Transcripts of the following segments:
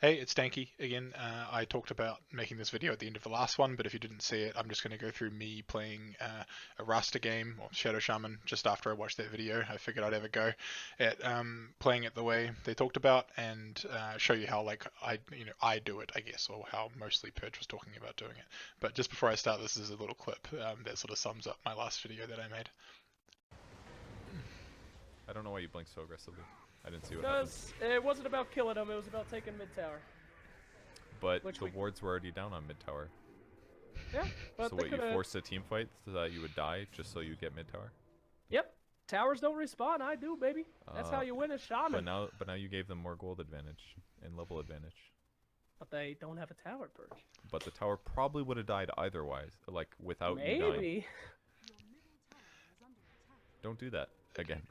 Hey, it's Stanky again. I talked about making this video at the end of the last one, but if you didn't see it, I'm just going to go through me playing a Rasta game or Shadow Shaman just after I watched that video. I figured I'd have a go at playing it the way they talked about and show you how I do it, I guess, or how mostly Purge was talking about doing it. But just before I start, this is a little clip that sort of sums up my last video that I made. I don't know why you blinked so aggressively. I didn't see what happened. Because it wasn't about killing him, it was about taking mid tower. But the wards were already down on mid tower. Yeah, but so what, you forced a team fight so that you would die just so you get mid tower? Yep. Towers don't respawn, I do, baby. That's how you win a shaman. But now you gave them more gold advantage and level advantage. But they don't have a tower purge. But the tower probably would have died otherwise, like without you dying. Maybe. Don't do that again.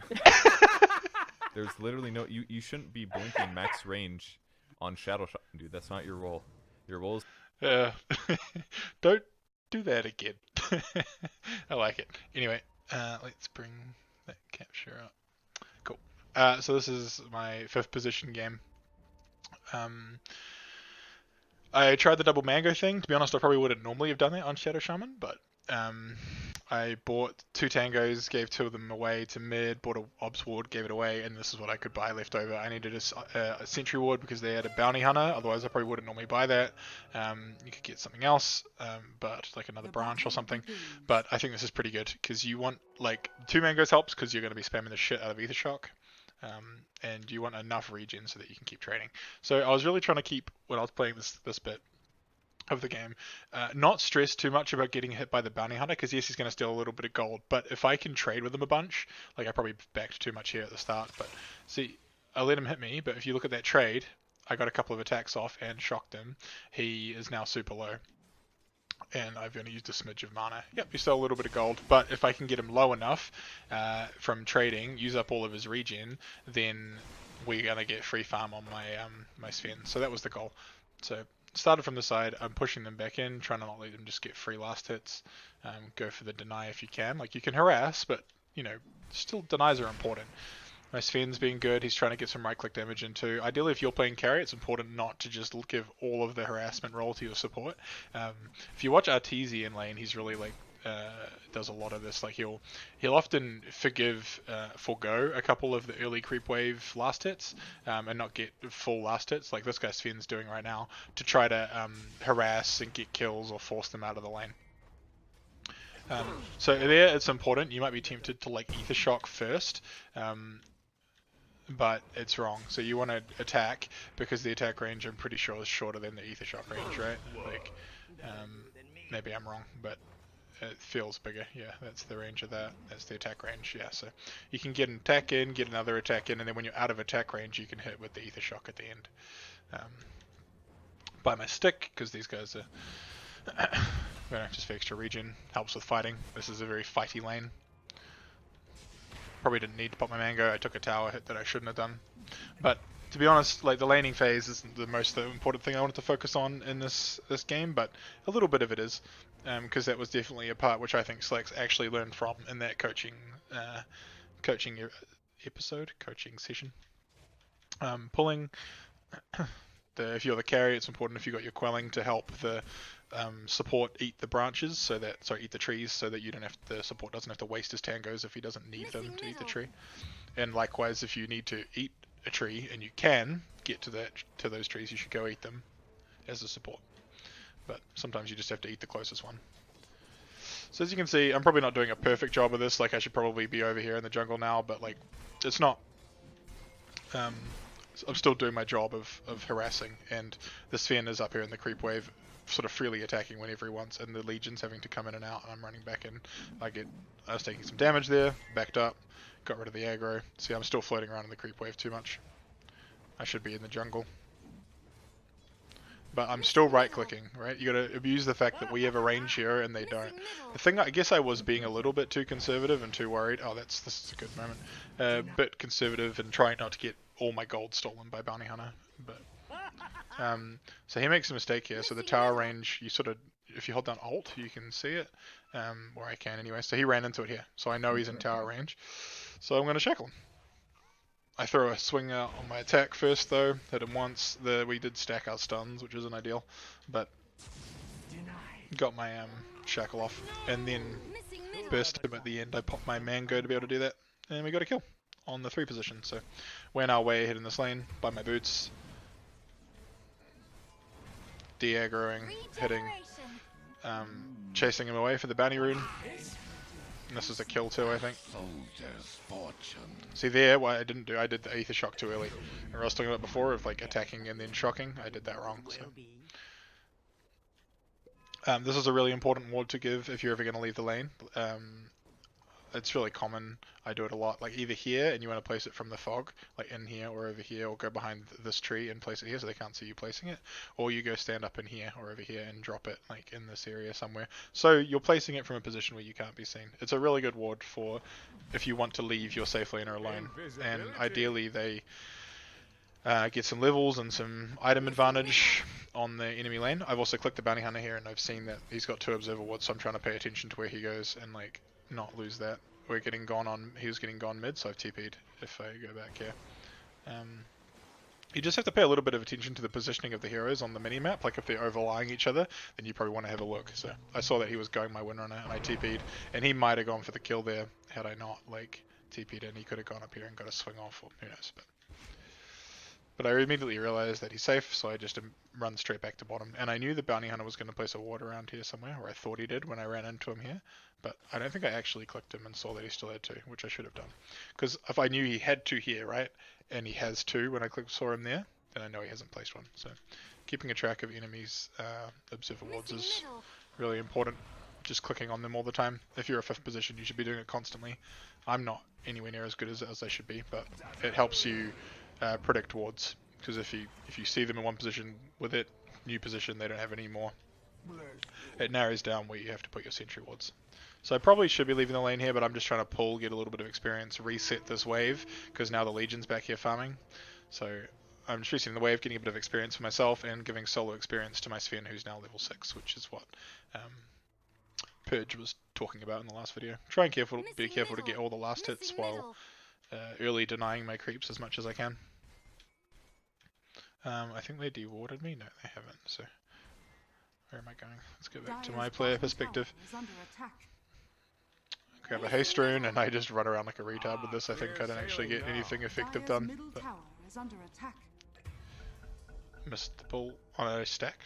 There's literally no... You shouldn't be blinking max range on Shadow Shot, dude. That's not your role. Your role is... Don't do that again. I like it. Anyway, let's bring that capture up. Cool. So this is my 5th position game. I tried the double mango thing. To be honest, I probably wouldn't normally have done that on Shadow Shaman, but I bought 2 tangos, gave 2 of them away to mid, bought a obs ward, gave it away, and this is what I could buy left over. I needed a sentry ward because they had a bounty hunter, otherwise I probably wouldn't normally buy that. You could get something else, but like another branch or something. But I think this is pretty good because you want, like, 2 mangoes helps because you're going to be spamming the shit out of Ether Shock. And you want enough regen so that you can keep trading. So I was really trying to keep, when I was playing this bit of the game, not stress too much about getting hit by the bounty hunter, because yes, he's going to steal a little bit of gold, but if I can trade with him a bunch, like I probably backed too much here at the start, but see, I let him hit me, but if you look at that trade, I got a couple of attacks off and shocked him. He is now super low. And I've only used a smidge of mana. Yep, he's still a little bit of gold, but if I can get him low enough from trading, use up all of his regen, then we're gonna get free farm on my Sven. So that was the goal. So started from the side, I'm pushing them back in, trying to not let them just get free last hits. Go for the deny if you can. Like, you can harass, but you know, still denies are important. My Sven's being good, he's trying to get some right click damage in too. Ideally, if you're playing carry, it's important not to just give all of the harassment roll to your support. If you watch Arteezy in lane, he's really like does a lot of this. Like, he'll often forgo a couple of the early creep wave last hits and not get full last hits, like this guy Sven's doing right now, to try to harass and get kills or force them out of the lane. So there, it's important. You might be tempted to like Ether Shock first, but it's wrong. So you want to attack because the attack range, I'm pretty sure, is shorter than the Ether Shock range, right? Like, maybe I'm wrong, but it feels bigger. Yeah, that's the range of that. That's the attack range. Yeah, so you can get an attack in, get another attack in, and then when you're out of attack range, you can hit with the Ether Shock at the end. Buy my stick because these guys are just for extra regen, helps with fighting. This is a very fighty lane. Probably didn't need to pop my mango. I took a tower hit that I shouldn't have done. But to be honest, like, the laning phase isn't the most important thing I wanted to focus on in this game, but a little bit of it is, because that was definitely a part which I think Slacks actually learned from in that coaching session. Pulling if you're the carry, it's important if you got your quelling to help the support eat the branches, eat the trees, so that the support doesn't have to waste his tangos if he doesn't need them to eat the tree. And likewise, if you need to eat a tree and you can get to those trees, you should go eat them as a support. But sometimes you just have to eat the closest one. So as you can see, I'm probably not doing a perfect job of this. Like, I should probably be over here in the jungle now, but like, it's not. I'm still doing my job of harassing, and the Sven is up here in the creep wave, sort of freely attacking whenever he wants, and the Legion's having to come in and out, and I'm running back in. I was taking some damage there, backed up, got rid of the aggro. See, I'm still floating around in the creep wave too much. I should be in the jungle. But I'm still right-clicking, right? You gotta abuse the fact that we have a range here and they don't. The thing, I guess I was being a little bit too conservative and too worried. Oh, this is a good moment. Bit conservative and trying not to get all my gold stolen by Bounty Hunter. But so he makes a mistake here. So the tower range, if you hold down Alt, you can see it. Or I can anyway. So he ran into it here. So I know he's in tower range. So I'm going to shackle him. I throw a swing out on my attack first though, hit him once. We did stack our stuns, which isn't ideal, but got my shackle off, and then burst him at the end. I popped my mango to be able to do that, and we got a kill on the 3 position. So went our way ahead in this lane by my boots, de-aggroing, hitting, chasing him away for the bounty rune. And this is a kill too, I think. See there, what I didn't do, I did the Aether Shock too early. Or I was talking about before of like attacking and then shocking. I did that wrong. So. This is a really important ward to give if you're ever going to leave the lane. It's really common. I do it a lot. Like either here and you want to place it from the fog, like in here or over here, or go behind this tree and place it here so they can't see you placing it, or you go stand up in here or over here and drop it like in this area somewhere. So you're placing it from a position where you can't be seen. It's a really good ward for if you want to leave your safe laner alone, and ideally they get some levels and some item advantage on the enemy lane. I've also clicked the bounty hunter here and I've seen that he's got 2 observer wards, so I'm trying to pay attention to where he goes and like not lose that. He was getting gone mid, so I've TP'd if I go back here. You just have to pay a little bit of attention to the positioning of the heroes on the mini-map. Like if they're overlying each other, then you probably want to have a look. So I saw that he was going my windrunner and I TP'd, and he might have gone for the kill there had I not like TP'd in. He could have gone up here and got a swing off, or who knows. But I immediately realized that he's safe, so I just run straight back to bottom. And I knew the bounty hunter was going to place a ward around here somewhere, or I thought he did when I ran into him here. But I don't think I actually clicked him and saw that he still had 2, which I should have done. Because if I knew he had 2 here, right, and he has 2 when I saw him there, then I know he hasn't placed one. So keeping a track of enemies' observer wards is really important. Just clicking on them all the time. If you're a 5th position, you should be doing it constantly. I'm not anywhere near as good as I should be, but it helps you predict wards, because if you see them in one position with it, new position, they don't have any more. It narrows down where you have to put your sentry wards. So I probably should be leaving the lane here, but I'm just trying to get a little bit of experience, reset this wave, because now the Legion's back here farming. So I'm just resetting the wave, getting a bit of experience for myself, and giving solo experience to my Sven, who's now level 6, which is what Purge was talking about in the last video. Be careful to get all the last hits while early denying my creeps as much as I can. I think they dewarded me? No, they haven't, so where am I going? Let's go back to my player perspective. Grab a haste rune and I just run around like a retard with this. I think I don't actually get anything effective done. But missed the pull on a stack.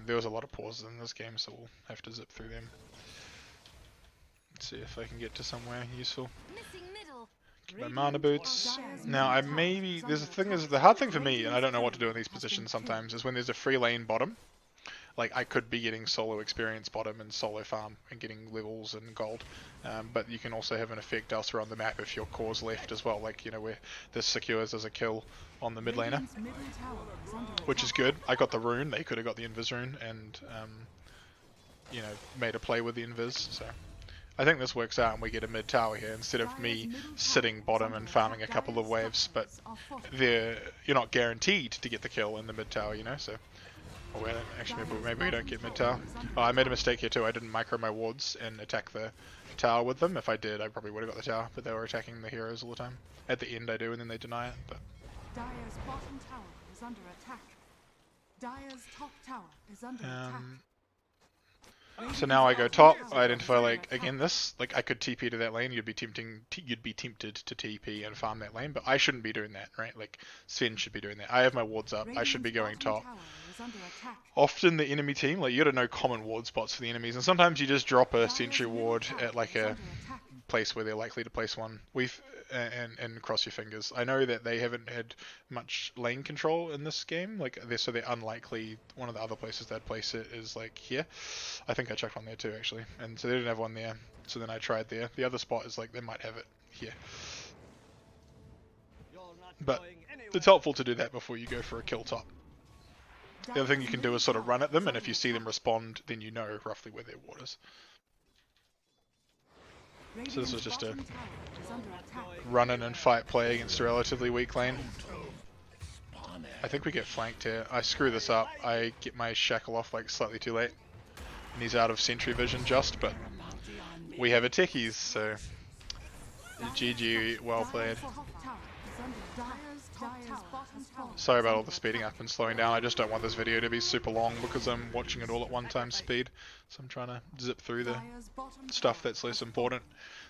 There was a lot of pauses in this game, so we'll have to zip through them. Let's see if I can get to somewhere useful. My mana boots. Now the hard thing for me, and I don't know what to do in these positions sometimes, is when there's a free lane bottom. Like I could be getting solo experience bottom and solo farm and getting levels and gold, but you can also have an effect elsewhere on the map if your core's left as well. Like where this secures as a kill on the mid laner, which is good. I got the rune. They could have got the invis rune and made a play with the invis. So I think this works out and we get a mid tower here instead of me sitting bottom and farming a couple of waves, but you're not guaranteed to get the kill in the mid tower, so. Oh, well, actually, maybe we don't get mid tower. Oh, I made a mistake here too. I didn't micro my wards and attack the tower with them. If I did, I probably would have got the tower, but they were attacking the heroes all the time. At the end I do, and then they deny it, but... Dire's bottom tower is under attack. Dire's top tower is under attack. So now I go top, I identify again this, I could TP to that lane, you'd be tempted to TP and farm that lane, but I shouldn't be doing that, right? Sven should be doing that. I have my wards up, I should be going top. Often the enemy team, you gotta know common ward spots for the enemies, and sometimes you just drop a sentry ward at a place where they're likely to place one. And cross your fingers. I know that they haven't had much lane control in this game, so they're unlikely. One of the other places they'd place it is here. I think I checked on there too actually, and so they didn't have one there. So then I tried there. The other spot is they might have it here. But it's helpful to do that before you go for a kill top. The other thing you can do is sort of run at them, and if you see them respond, then you know roughly where their ward is. So this was just a run in and fight play against a relatively weak lane. I think we get flanked here. I screw this up. I get my shackle off slightly too late. And he's out of sentry vision but we have a techies, so GG, well played. Sorry about all the speeding up and slowing down. I just don't want this video to be super long because I'm watching it all at one time speed. So I'm trying to zip through the stuff that's less important.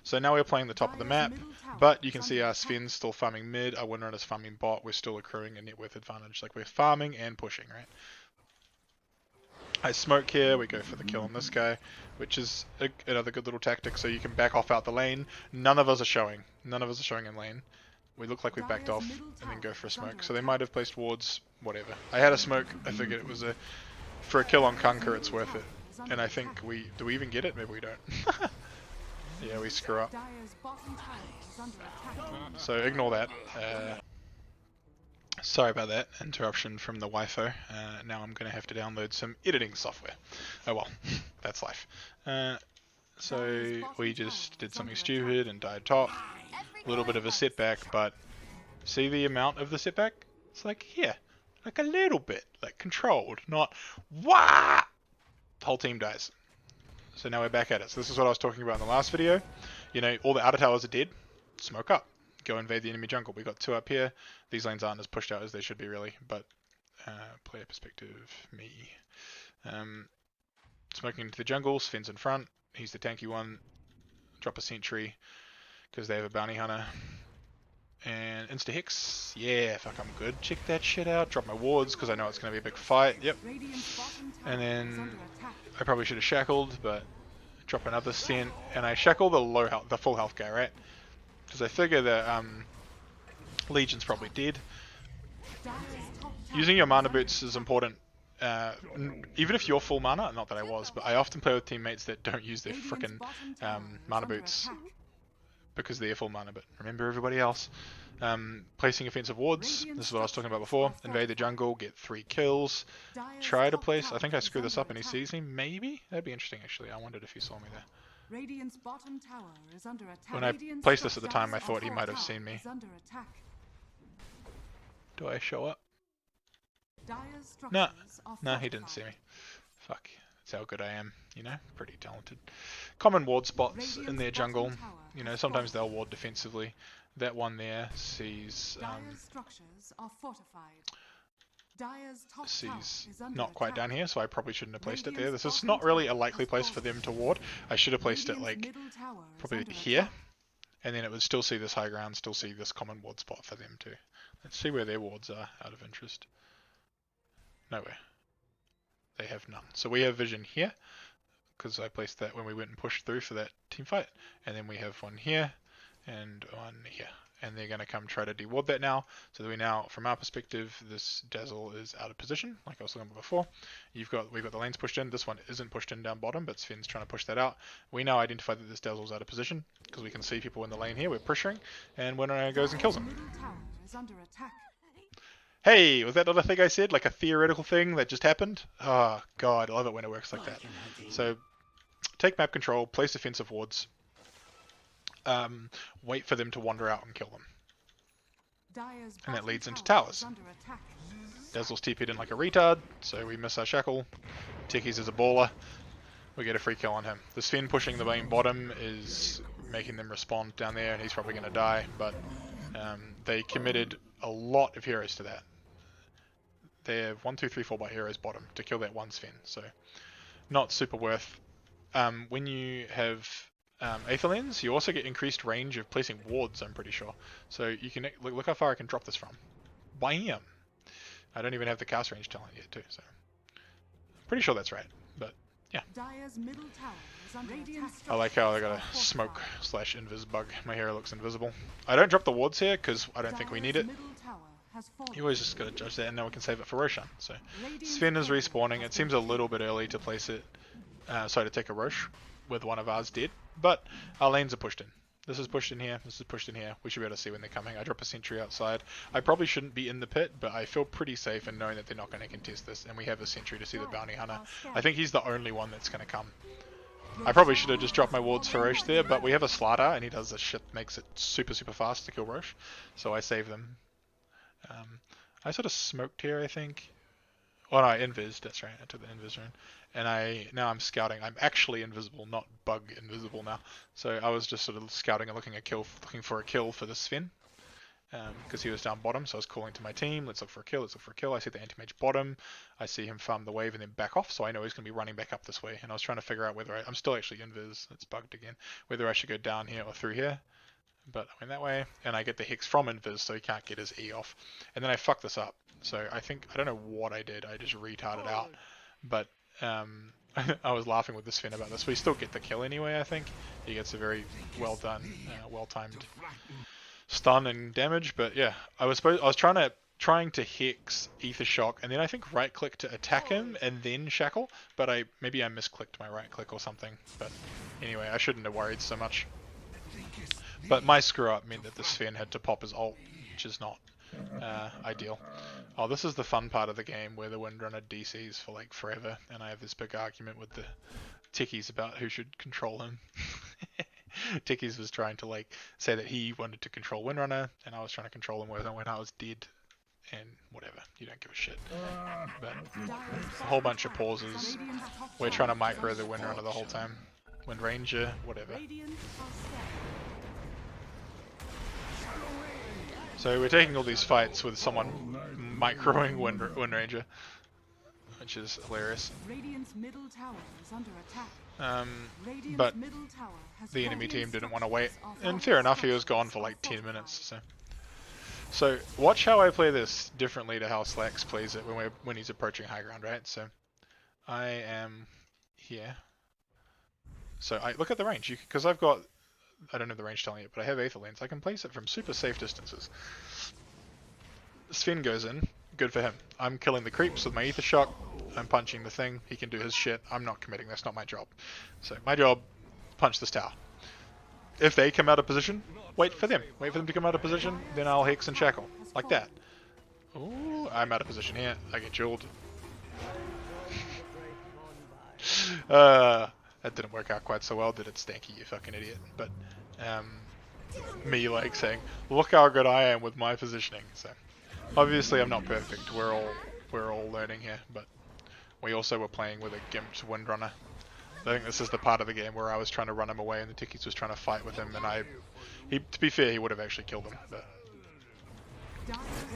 So now we're playing the top of the map, but you can see our Sven's still farming mid, our Winrun is farming bot, we're still accruing a net worth advantage. Like we're farming and pushing, right? I smoke here, we go for the kill on this guy, which is another good little tactic, so you can back off out the lane. None of us are showing. None of us are showing in lane. We look like we backed off and then go for a smoke. So they might have placed wards, whatever. I had a smoke, I figured it was for a kill on Conquer, it's worth it. And I think do we even get it? Maybe we don't. Yeah, we screw up. So ignore that. Sorry about that interruption from the Wi-Fi. Now I'm going to have to download some editing software. Oh well, that's life. So we just did something stupid and died top. A little bit of a setback, but see the amount of the setback? It's like here, like a little bit, like controlled, not wah. The whole team dies. So now we're back at it. So this is what I was talking about in the last video. You know, all the outer towers are dead. Smoke up. Go invade the enemy jungle. We got 2 up here. These lanes aren't as pushed out as they should be, really. But player perspective, me. Smoking into the jungle. Sven's in front. He's the tanky one. Drop a sentry because they have a bounty hunter. And insta-hex. Yeah, fuck, I'm good. Check that shit out. Drop my wards because I know it's going to be a big fight. Yep. And then I probably should have shackled, but drop another sent. And I shackle the full health guy, right? Because I figure that Legion's probably dead. Using your mana boots is important. Even if you're full mana, not that I was, but I often play with teammates that don't use their frickin' mana boots because they're full mana, but remember everybody else. Placing offensive wards, this is what I was talking about before. Invade the jungle, get 3 kills. Try to place, I think I screwed this up and he sees me, maybe? That'd be interesting actually, I wondered if he saw me there. When I placed this at the time, I thought he might have seen me. Do I show up? No, he didn't see me. Fuck, that's how good I am, you know, pretty talented. Common ward spots in their jungle, you know, sometimes they'll ward defensively. That one there sees not quite down here, so I probably shouldn't have placed it there. This is not really a likely place for them to ward. I should have placed it like probably here, and then it would still see this high ground, still see this common ward spot for them too. Let's see where their wards are out of interest. Nowhere. They have none. So we have vision here, because I placed that when we went and pushed through for that team fight, and then we have one here and one here. And they're going to come try to deward that now. So that we now, from our perspective, this Dazzle is out of position, like I was talking about before. We've got the lanes pushed in. This one isn't pushed in down bottom, but Sven's trying to push that out. We now identify that this Dazzle's out of position, because we can see people in the lane here. We're pressuring, and Winner goes and kills him. Hey, was that not a thing I said? Like a theoretical thing that just happened? Oh, God, I love it when it works like that. So, take map control, place offensive wards. Wait for them to wander out and kill them. And that leads into towers. Dazzle's TP'd in like a retard, so we miss our shackle. Techies is a baller. We get a free kill on him. The Sven pushing the main bottom is making them respond down there, and he's probably going to die, but they committed a lot of heroes to that. They have 1, 2, 3, 4 by heroes bottom to kill that one Sven, so not super worth. When you have Aether Lens, you also get increased range of placing wards, I'm pretty sure. So you can look how far I can drop this from. Bam! I don't even have the cast range talent yet too, so pretty sure that's right, but yeah. I like how I got a smoke / invis bug. My hero looks invisible. I don't drop the wards here because I don't think we need it. You always just gotta judge that, and now we can save it for Roshan. So Sven is respawning. It seems a little bit early to place it. To take a Rosh with one of ours dead, but our lanes are pushed in. This is pushed in here, this is pushed in here. We should be able to see when they're coming. I drop a sentry outside. I probably shouldn't be in the pit, but I feel pretty safe in knowing that they're not going to contest this, and we have a sentry to see the bounty hunter. I think he's the only one that's going to come. I probably should have just dropped my wards for Rosh there, but we have a Slider, and he does this shit, makes it super fast to kill Rosh, so I save them. I sort of smoked here, I think. Oh no, I invised, that's right, I took the invis rune. And now I'm scouting. I'm actually invisible, not bug invisible now. So I was just sort of scouting and looking for a kill for the Sven. because he was down bottom, so I was calling to my team, let's look for a kill, let's look for a kill. I see the anti-mage bottom, I see him farm the wave and then back off, so I know he's going to be running back up this way, and I was trying to figure out whether I'm still actually invis, it's bugged again, whether I should go down here or through here, but I went that way, and I get the Hex from invis, so he can't get his E off, and then I fucked this up, so I don't know what I did, I just retarded out, but I was laughing with this Sven about this. We still get the kill anyway, I think. He gets a very well done, well timed stun and damage, but yeah, I was trying to hex Ether Shock and then I think right click to attack him and then shackle, but maybe I misclicked my right click or something. But anyway, I shouldn't have worried so much. But my screw up meant that the Sven had to pop his ult, which is not ideal. Oh, this is the fun part of the game where the Windrunner DCs for like forever, and I have this big argument with the techies about who should control him. Techies was trying to like say that he wanted to control Windrunner, and I was trying to control him when I was dead, and whatever, you don't give a shit. But a whole bunch of pauses. We're trying to micro the Windrunner the whole time. Wind Ranger, whatever. So we're taking all these fights with someone microing Wind Ranger, which is hilarious. But the enemy team didn't want to wait, and fair enough, he was gone for like 10 minutes. So watch how I play this differently to how Slacks plays it when he's approaching high ground, right? So I am here. So I look at the range, because I've got, I don't have the range telling it, but I have Aether Lens. I can place it from super safe distances. Sven goes in, good for him. I'm killing the creeps with my Ether Shock. I'm punching the thing. He can do his shit. I'm not committing. That's not my job. So my job, punch this tower. If they come out of position, wait for them. Wait for them to come out of position. Then I'll hex and shackle like that. Ooh, I'm out of position here. I get jeweled. That didn't work out quite so well, did it, Stanky, you fucking idiot? But me like saying, look how good I am with my positioning. So obviously I'm not perfect. We're all learning here, but we also were playing with a gimped Windrunner. I think this is the part of the game where I was trying to run him away and the Tikis was trying to fight with him, and to be fair, he would have actually killed him. But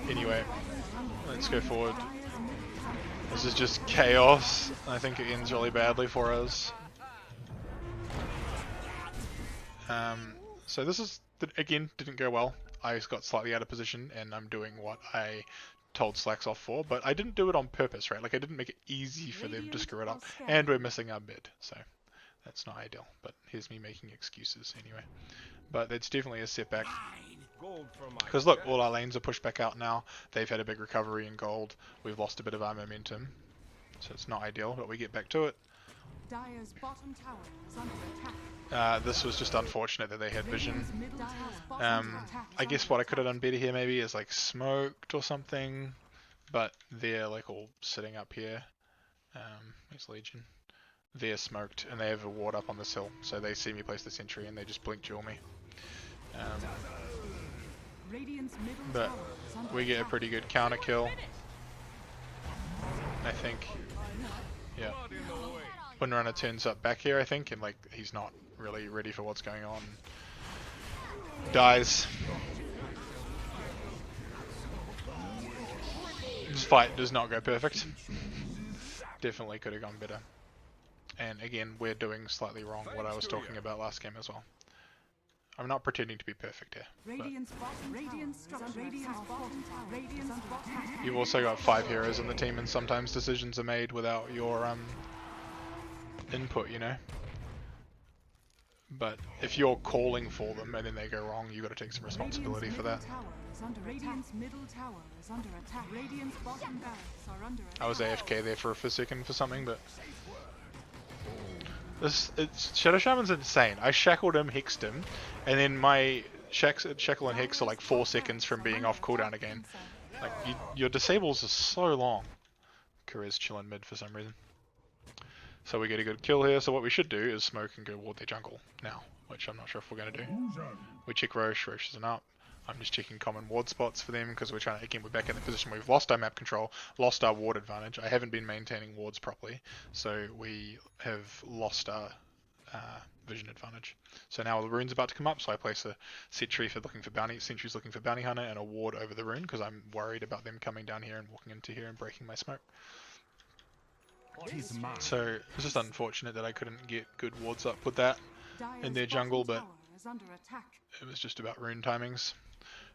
anyway, let's go forward. This is just chaos. I think it ends really badly for us. So this is, again, didn't go well. I got slightly out of position, and I'm doing what I told Slacks off for, but I didn't do it on purpose, right? Like, I didn't make it easy for them to screw it up, and we're missing our mid, so that's not ideal, but here's me making excuses anyway. But it's definitely a setback, because look, all our lanes are pushed back out now. They've had a big recovery in gold. We've lost a bit of our momentum, so it's not ideal, but we get back to it. Dire's bottom tower is under attack. This was just unfortunate that they had vision. I guess what I could have done better here maybe is like smoked or something, but they're like all sitting up here. Where's Legion? They're smoked and they have a ward up on this hill, so they see me place the sentry and they just blink jewel me. But we get a pretty good counter kill, I think. Yeah. Windrunner turns up back here, I think, and like he's not really ready for what's going on. Dies. This fight does not go perfect. Definitely could have gone better. And again, we're doing slightly wrong what I was talking about last game as well. I'm not pretending to be perfect here. You've also got 5 heroes on the team, and sometimes decisions are made without your input, you know. But if you're calling for them and then they go wrong, you got to take some responsibility for that. I was AFK there for a second for something, but Shadow Shaman's insane. I shackled him, hexed him, and then my shackle and hex are like 4 seconds from being off cooldown again. Like your disables are so long. Kuri's chilling mid for some reason. So we get a good kill here, so what we should do is smoke and go ward their jungle now, which I'm not sure if we're going to do. We check Roche, Roche isn't up. I'm just checking common ward spots for them, because we're trying to, again, we're back in the position where we've lost our map control, lost our ward advantage. I haven't been maintaining wards properly, so we have lost our vision advantage. So now the rune's about to come up, so I place a sentry for looking for sentries looking for bounty hunter, and a ward over the rune because I'm worried about them coming down here and walking into here and breaking my smoke. So it's just unfortunate that I couldn't get good wards up with that in their jungle, but it was just about rune timings.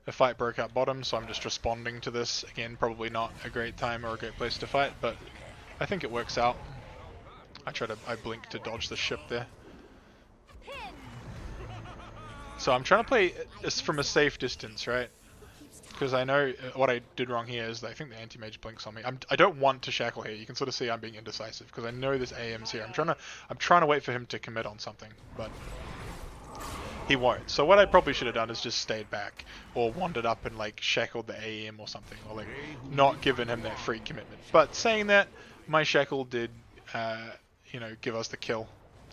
A fight broke out bottom, so I'm just responding to this. Again, probably not a great time or a great place to fight, but I think it works out. I blink to dodge the ship there. So I'm trying to play this from a safe distance, right? Because I know what I did wrong here is that I think the anti-mage blinks on me. I don't want to shackle here. You can sort of see I'm being indecisive because I know this AM's here. I'm trying to wait for him to commit on something, but he won't. So what I probably should have done is just stayed back or wandered up and like shackled the AM or something, or like not given him that free commitment. But saying that, my shackle did, give us the kill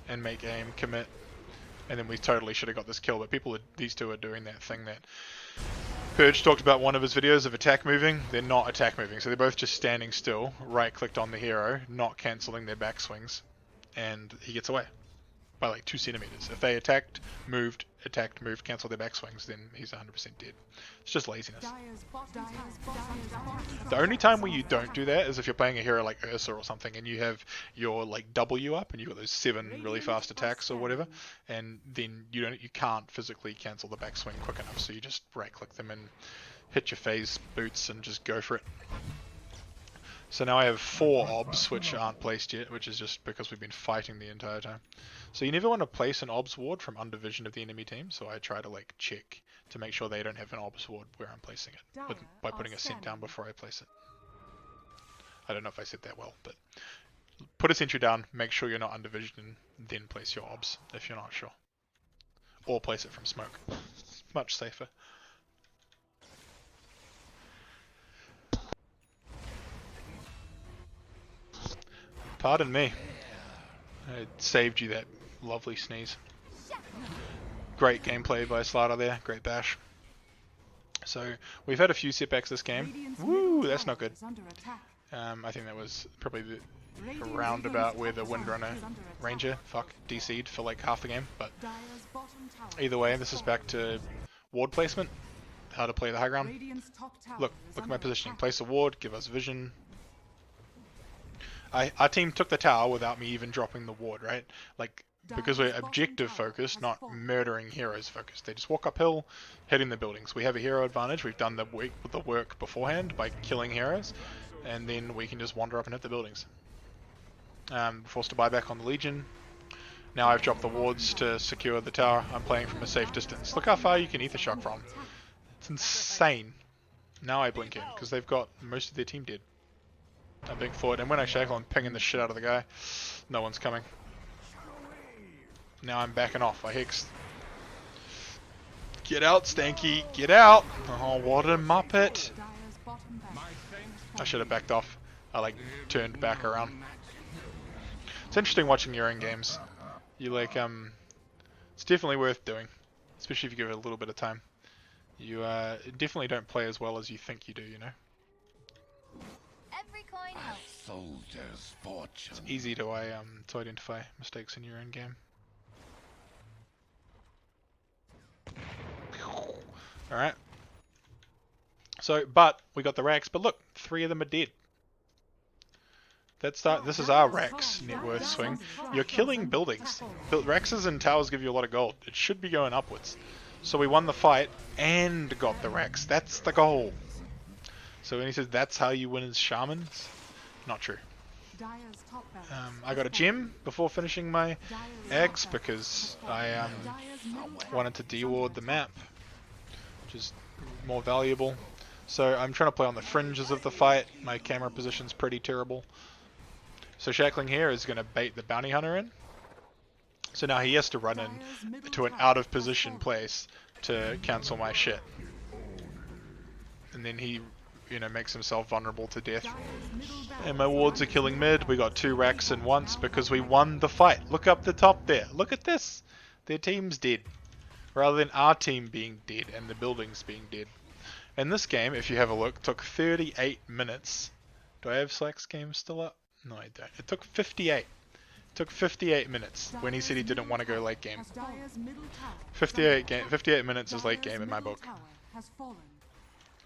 and make AM commit, and then we totally should have got this kill. But these two are doing that thing that Purge talked about one of his videos of attack moving. They're not attack moving, so they're both just standing still, right-clicked on the hero, not cancelling their backswings, and he gets away by like 2 centimeters. If they attacked, moved, cancelled their backswings, then he's 100% dead. It's just laziness. The only time where you don't do that is if you're playing a hero like Ursa or something, and you have your like W up, and you've got those 7 really fast attacks or whatever, and then you can't physically cancel the backswing quick enough, so you just right-click them and hit your phase boots and just go for it. So now I have 4 obs which aren't placed yet, which is just because we've been fighting the entire time. So you never want to place an obs ward from under vision of the enemy team, so I try to like check to make sure they don't have an obs ward where I'm placing it, by putting a scent down before I place it. I don't know if I said that well, but put a sentry down, make sure you're not under vision, and then place your obs if you're not sure. Or place it from smoke. It's much safer. Pardon me. I saved you that lovely sneeze. Great gameplay by Slider there, great bash. So we've had a few setbacks this game. Woo, that's not good. I think that was probably the roundabout where the Windrunner Ranger DC'd for like half the game, but either way, this is back to ward placement, how to play the high ground. Look at my positioning. Place a ward, give us vision. Our team took the tower without me even dropping the ward, right? Like, because we're objective focused, not murdering heroes focused. They just walk uphill, hitting the buildings. We have a hero advantage. We've done the work beforehand by killing heroes, and then we can just wander up and hit the buildings. Forced to buy back on the Legion. Now I've dropped the wards to secure the tower. I'm playing from a safe distance. Look how far you can ether shock from. It's insane. Now I blink in, because they've got most of their team dead. I'm being forward, and when I shackle, I'm pinging the shit out of the guy. No one's coming. Now I'm backing off. I hexed. Get out, Stanky! Get out! Oh, what a muppet! I should have backed off. I like turned back around. It's interesting watching your own games. You like it's definitely worth doing, especially if you give it a little bit of time. You definitely don't play as well as you think you do, you know. Every coin helps. Soldier's fortune. It's easy to identify mistakes in your own game. Alright. So, but we got the racks, but look, 3 of them are dead. This is our racks net worth swing. You're killing buildings. Racks and towers give you a lot of gold. It should be going upwards. So we won the fight and got the racks. That's the goal. So when he says that's how you win as shamans, not true. I got a gem before finishing my X because I wanted to deward the map, which is more valuable. So I'm trying to play on the fringes of the fight. My camera position's pretty terrible. So shackling here is going to bait the bounty hunter in. So now he has to run in to an out of position place to cancel my shit. And then he makes himself vulnerable to death. And my wards are killing mid. We got 2 racks in once because we won the fight. Look up the top there. Look at this. Their team's dead. Rather than our team being dead and the buildings being dead. And this game, if you have a look, took 38 minutes. Do I have Slacks game still up? No, I don't. It took 58 Took 58 minutes when he said he didn't want to go late game. Dire's middle tower is 58 minutes is late game in my book. has fallen.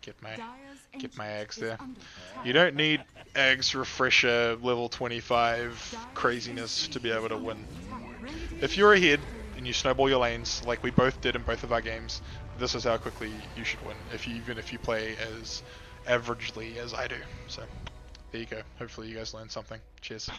Get Dire's my eggs ancient there. is under attack. You don't need eggs refresher level 25 craziness to be able to win. If you're ahead and you snowball your lanes like we both did in both of our games, this is how quickly you should win. Even if you play as averagely as I do. So there you go. Hopefully you guys learned something. Cheers.